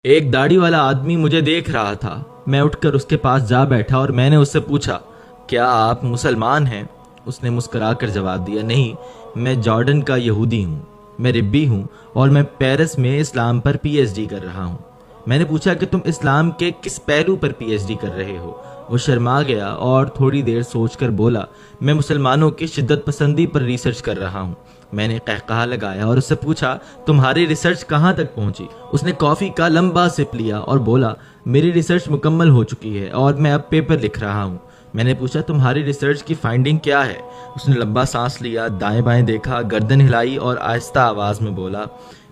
ایک داڑھی والا آدمی مجھے دیکھ رہا تھا۔ میں اٹھ کر اس کے پاس جا بیٹھا اور میں نے اس سے پوچھا، کیا آپ مسلمان ہیں؟ اس نے مسکرا کر جواب دیا، نہیں، میں جارڈن کا یہودی ہوں، میں ربی ہوں اور میں پیرس میں اسلام پر پی ایچ ڈی کر رہا ہوں۔ میں نے پوچھا کہ تم اسلام کے کس پہلو پر پی ایچ ڈی کر رہے ہو؟ وہ شرما گیا اور تھوڑی دیر سوچ کر بولا، میں مسلمانوں کی شدت پسندی پر ریسرچ کر رہا ہوں۔ میں نے قہقہا لگایا اور اس سے پوچھا، تمہاری ریسرچ کہاں تک پہنچی؟ اس نے کافی کا لمبا سپ لیا اور بولا، میری ریسرچ مکمل ہو چکی ہے اور میں اب پیپر لکھ رہا ہوں۔ میں نے پوچھا، تمہاری ریسرچ کی فائنڈنگ کیا ہے؟ اس نے لمبا سانس لیا، دائیں بائیں دیکھا، گردن ہلائی اور آہستہ آواز میں بولا،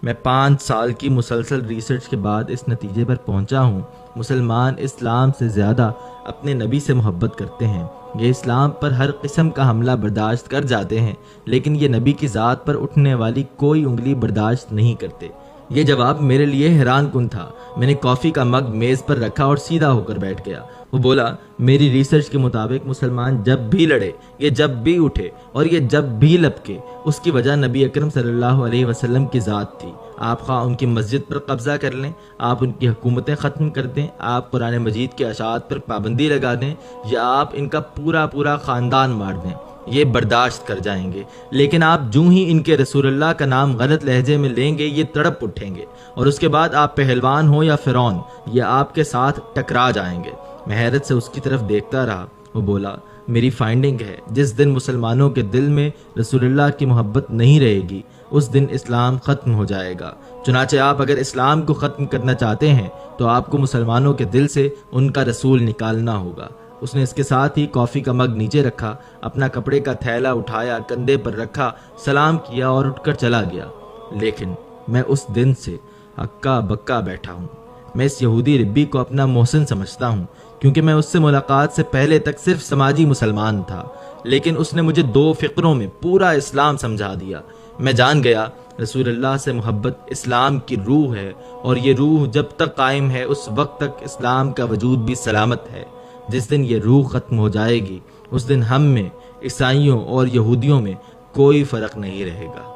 میں 5 سال کی مسلسل ریسرچ کے بعد اس نتیجے پر پہنچا ہوں، مسلمان اسلام سے زیادہ اپنے نبی سے محبت کرتے ہیں۔ یہ اسلام پر ہر قسم کا حملہ برداشت کر جاتے ہیں، لیکن یہ نبی کی ذات پر اٹھنے والی کوئی انگلی برداشت نہیں کرتے۔ یہ جواب میرے لیے حیران کن تھا۔ میں نے کافی کا مگ میز پر رکھا اور سیدھا ہو کر بیٹھ گیا۔ وہ بولا، میری ریسرچ کے مطابق مسلمان جب بھی لڑے، یہ جب بھی اٹھے اور یہ جب بھی لپکے، اس کی وجہ نبی اکرم صلی اللہ علیہ وسلم کی ذات تھی۔ آپ خواہ ان کی مسجد پر قبضہ کر لیں، آپ ان کی حکومتیں ختم کر دیں، آپ قرآن مجید کے اشاعت پر پابندی لگا دیں، یا آپ ان کا پورا خاندان مار دیں، یہ برداشت کر جائیں گے۔ لیکن آپ جو ہی ان کے رسول اللہ کا نام غلط لہجے میں لیں گے، یہ تڑپ اٹھیں گے، اور اس کے بعد آپ پہلوان ہو یا فرعون، یہ آپ کے ساتھ ٹکرا جائیں گے۔ میں حیرت سے اس کی طرف دیکھتا رہا۔ وہ بولا، میری فائنڈنگ ہے، جس دن مسلمانوں کے دل میں رسول اللہ کی محبت نہیں رہے گی، اس دن اسلام ختم ہو جائے گا۔ چنانچہ آپ اگر اسلام کو ختم کرنا چاہتے ہیں تو آپ کو مسلمانوں کے دل سے ان کا رسول نکالنا ہوگا۔ اس نے اس کے ساتھ ہی کافی کا مگ نیچے رکھا، اپنا کپڑے کا تھیلا اٹھایا، کندھے پر رکھا، سلام کیا اور اٹھ کر چلا گیا۔ لیکن میں اس دن سے ہکا بکا بیٹھا ہوں۔ میں اس یہودی ربی کو اپنا محسن سمجھتا ہوں، کیونکہ میں اس سے ملاقات سے پہلے تک صرف سماجی مسلمان تھا، لیکن اس نے مجھے 2 فقروں میں پورا اسلام سمجھا دیا۔ میں جان گیا رسول اللہ سے محبت اسلام کی روح ہے، اور یہ روح جب تک قائم ہے اس وقت تک اسلام کا وجود بھی سلامت ہے۔ جس دن یہ روح ختم ہو جائے گی، اس دن ہم میں، عیسائیوں اور یہودیوں میں کوئی فرق نہیں رہے گا۔